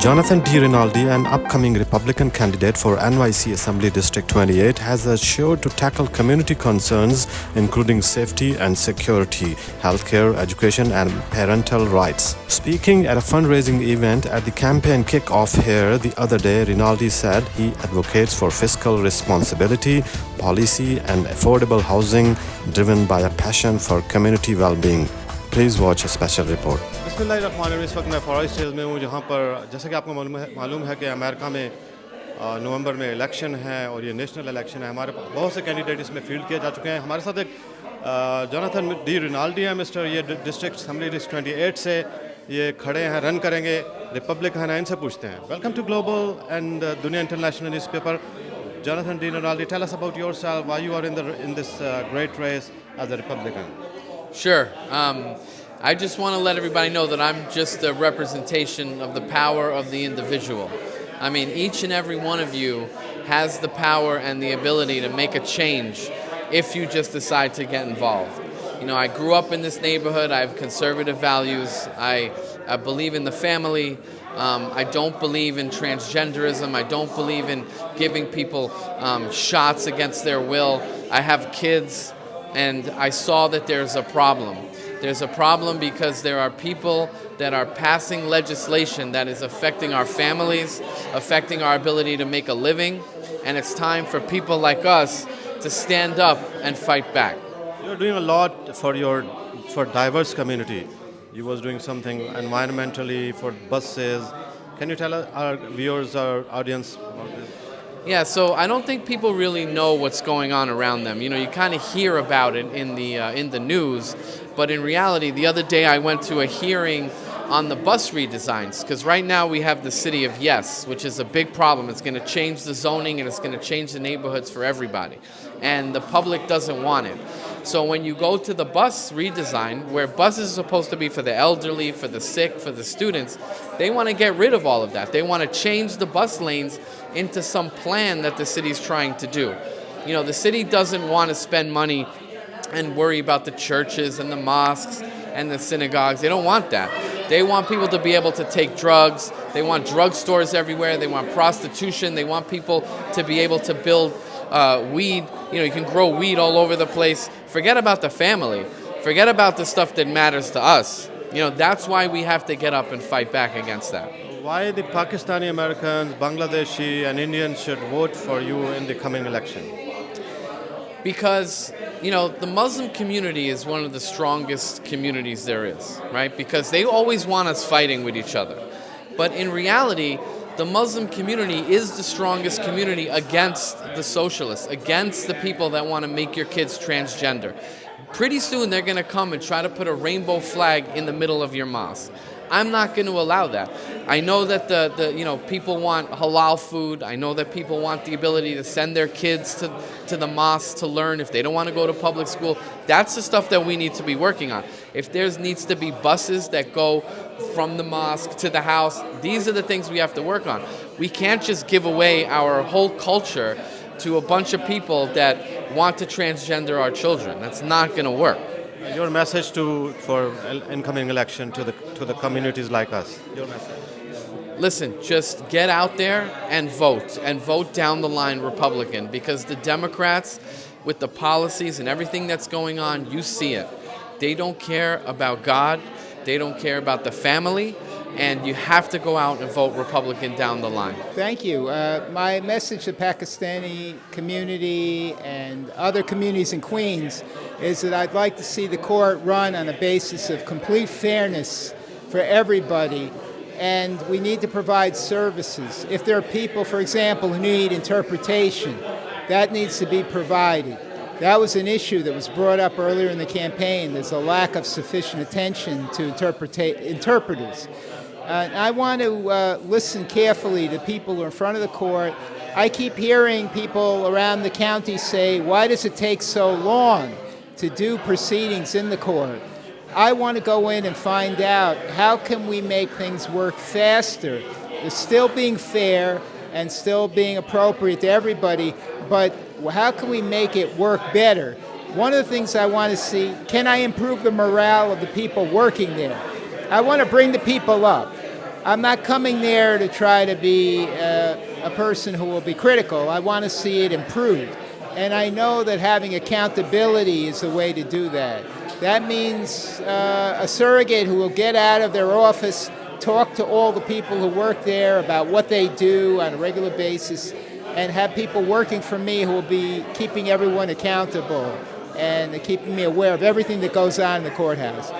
Jonathan D. Rinaldi, an upcoming Republican candidate for NYC Assembly District 28, has assured to tackle community concerns including safety and security, healthcare, education, and parental rights. Speaking at a fundraising event at the campaign kick-off here the other day, Rinaldi said he advocates for fiscal responsibility, policy, and affordable housing driven by a passion for community well-being. Please watch a special report. बिस्मिल्लाहिर्रहमानिर्रहीम। इस वक्त मैं forest hills में हूँ, जहाँ पर जैसा कि आपको मालूम है कि अमेरिका में नवंबर में इलेक्शन है और ये नेशनल इलेक्शन है। हमारे बहुत से कैंडिडेट इसमें फील्ड किए जा चुके हैं। हमारे साथ एक जोनाथन डी रिनाल्डी है मिस्टर, ये डिस्ट्रिक्ट असेंबली डिस्ट्रिक्ट 28 से ये खड़े हैं, रन करेंगे, रिपब्लिकन है। इनसे पूछते हैं। वेलकम टू ग्लोबल एंड दुनिया international newspaper. Jonathan D. Rinaldi, tell us about yourself, why you are in this great race as a Republican. Sure. I just want to let everybody know that I'm just a representation of the power of the individual. I mean, each and every one of you has the power and the ability to make a change if you just decide to get involved. You know, I grew up in this neighborhood. I have conservative values. I believe in the family. I don't believe in transgenderism. I don't believe in giving people shots against their will. I have kids, and I saw that there's a problem. There's a problem because there are people that are passing legislation that is affecting our families, affecting our ability to make a living, and it's time for people like us to stand up and fight back. You're doing a lot for diverse community. You was doing something environmentally for buses. Can you tell our viewers, our audience about this? Yeah, so I don't think people really know what's going on around them. You know, you kind of hear about it in the news, but in reality, the other day I went to a hearing on the bus redesigns, because right now we have the city of yes, which is a big problem. It's going to change the zoning and it's going to change the neighborhoods for everybody, and the public doesn't want it. So when you go to the bus redesign, where buses are supposed to be for the elderly, for the sick, for the students, they want to get rid of all of that. They want to change the bus lanes into some plan that the city's trying to do. You know, the city doesn't want to spend money and worry about the churches and the mosques and the synagogues. They don't want that. They want people to be able to take drugs. They want drugstores everywhere. They want prostitution. They want people to be able to build weed. You know, you can grow weed all over the place. Forget about the family. Forget about the stuff that matters to us. You know, that's why we have to get up and fight back against that. Why the Pakistani Americans, Bangladeshi, and Indians should vote for you in the coming election? Because, you know, the Muslim community is one of the strongest communities there is, right? Because they always want us fighting with each other. But in reality, the Muslim community is the strongest community against the socialists, against the people that want to make your kids transgender. Pretty soon they're going to come and try to put a rainbow flag in the middle of your mosque. I'm not going to allow that. I know that the people want halal food. I know that people want the ability to send their kids to the mosque to learn if they don't want to go to public school. That's the stuff that we need to be working on. If there needs to be buses that go from the mosque to the house, these are the things we have to work on. We can't just give away our whole culture to a bunch of people that want to transgender our children. That's not going to work. Your message for incoming election to the communities like us. Your message. Listen, just get out there and vote down the line Republican, because the Democrats, with the policies and everything that's going on, you see it. They don't care about God. They don't care about the family. And you have to go out and vote Republican down the line. Thank you. My message to the Pakistani community and other communities in Queens is that I'd like to see the court run on a basis of complete fairness for everybody, and we need to provide services. If there are people, for example, who need interpretation, that needs to be provided. That was an issue that was brought up earlier in the campaign. There's a lack of sufficient attention to interpreters. I want to listen carefully to people who are in front of the court. I keep hearing people around the county say, why does it take so long to do proceedings in the court? I want to go in and find out, how can we make things work faster? It's still being fair and still being appropriate to everybody, but how can we make it work better? One of the things I want to see, can I improve the morale of the people working there? I want to bring the people up. I'm not coming there to try to be a person who will be critical. I want to see it improved. And I know that having accountability is the way to do that. That means a surrogate who will get out of their office, talk to all the people who work there about what they do on a regular basis, and have people working for me who will be keeping everyone accountable and keeping me aware of everything that goes on in the courthouse.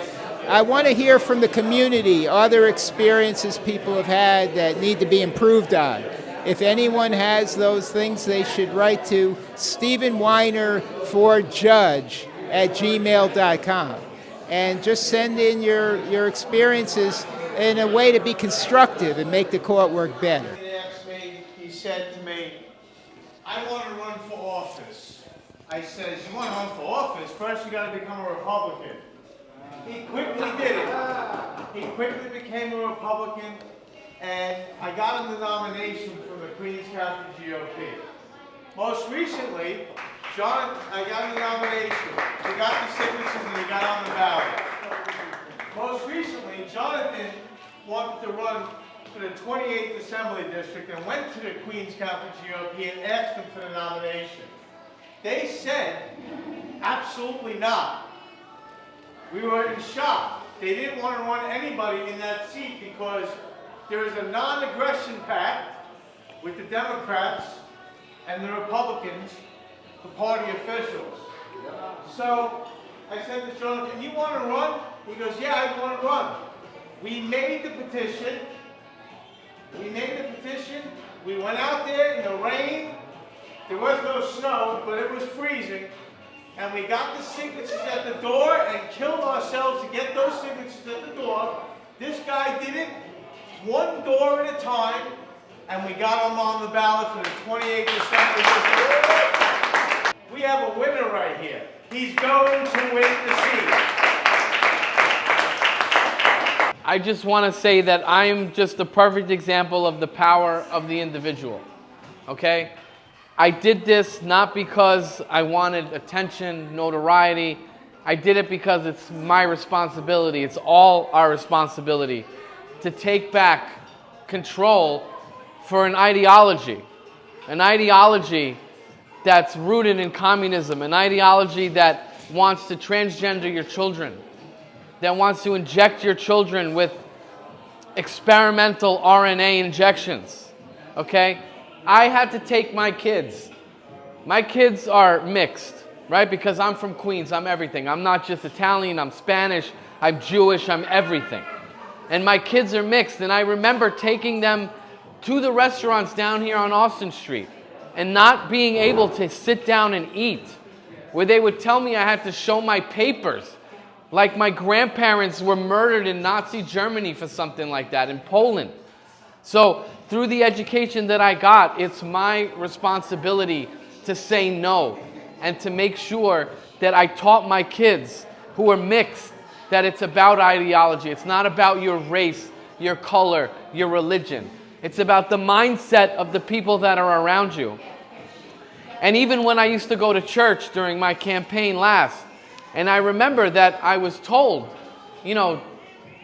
I want to hear from the community other experiences people have had that need to be improved on. If anyone has those things, they should write to stephenweiner4judge@gmail.com and just send in your experiences in a way to be constructive and make the court work better. He asked me, he said to me, I want to run for office. I said, you want to run for office? First you got to become a Republican. He quickly did it. He quickly became a Republican, and I got him the nomination from the Queens County GOP. Most recently, I got him the nomination. He got the signatures and he got on the ballot. Most recently, Jonathan wanted to run for the 28th Assembly District and went to the Queens County GOP and asked them for the nomination. They said, absolutely not. We were in shock. They didn't want to run anybody in that seat because there is a non-aggression pact with the Democrats and the Republicans, the party officials. So I said to Jonathan, you want to run? He goes, yeah, I want to run. We made the petition. We went out there in the rain. There was no snow, but it was freezing. And we got the signatures at the door and killed ourselves to get those signatures at the door. This guy did it one door at a time, and we got him on the ballot for the 28th Assembly District. We have a winner right here. He's going to win the seat. I just want to say that I'm just the perfect example of the power of the individual, okay? I did this not because I wanted attention, notoriety. I did it because it's my responsibility. It's all our responsibility to take back control for an ideology that's rooted in communism, an ideology that wants to transgender your children, that wants to inject your children with experimental RNA injections, okay? I had to take my kids. My kids are mixed, right? Because I'm from Queens, I'm everything. I'm not just Italian, I'm Spanish, I'm Jewish, I'm everything. And my kids are mixed, and I remember taking them to the restaurants down here on Austin Street and not being able to sit down and eat, where they would tell me I had to show my papers, like my grandparents were murdered in Nazi Germany for something like that, in Poland. So through the education that I got, it's my responsibility to say no and to make sure that I taught my kids who are mixed that it's about ideology. It's not about your race, your color, your religion. It's about the mindset of the people that are around you. And even when I used to go to church during my campaign last, and I remember that I was told, you know,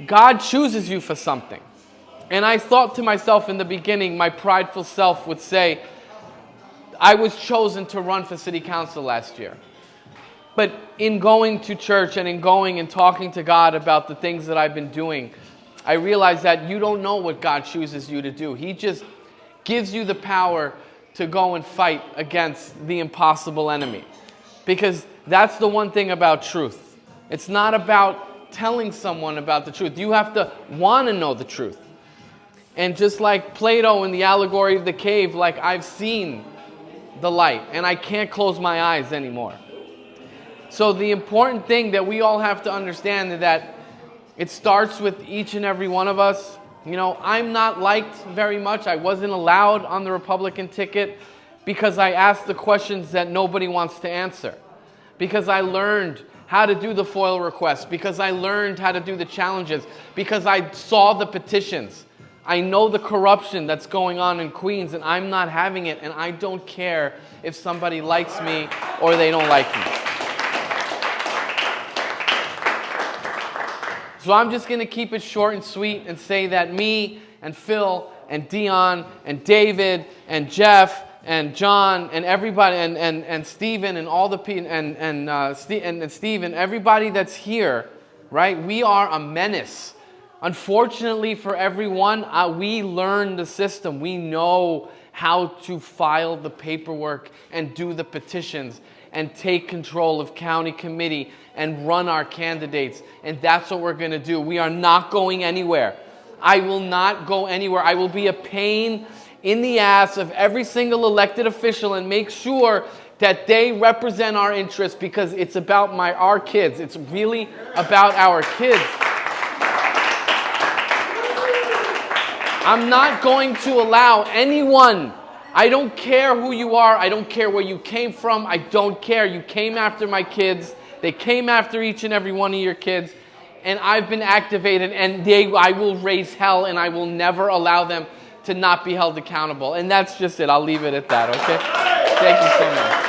God chooses you for something. And I thought to myself in the beginning, my prideful self would say, I was chosen to run for city council last year. But in going to church and in going and talking to God about the things that I've been doing, I realized that you don't know what God chooses you to do. He just gives you the power to go and fight against the impossible enemy. Because that's the one thing about truth. It's not about telling someone about the truth. You have to want to know the truth. And just like Plato in the allegory of the cave, like I've seen the light and I can't close my eyes anymore. So the important thing that we all have to understand is that it starts with each and every one of us. You know, I'm not liked very much. I wasn't allowed on the Republican ticket because I asked the questions that nobody wants to answer. Because I learned how to do the FOIL requests. Because I learned how to do the challenges. Because I saw the petitions. I know the corruption that's going on in Queens, and I'm not having it, and I don't care if somebody likes me or they don't like me. So I'm just going to keep it short and sweet and say that me and Phil and Dion and David and Jeff and John and everybody and Stephen and all the people and Stephen, everybody that's here, right? We are a menace. Unfortunately for everyone, we learned the system. We know how to file the paperwork and do the petitions and take control of county committee and run our candidates. And that's what we're going to do. We are not going anywhere. I will not go anywhere. I will be a pain in the ass of every single elected official and make sure that they represent our interests, because it's about our kids. It's really about our kids. I'm not going to allow anyone, I don't care who you are, I don't care where you came from, I don't care. You came after my kids, they came after each and every one of your kids, and I've been activated, and I will raise hell, and I will never allow them to not be held accountable. And that's just it. I'll leave it at that, okay? Thank you so much.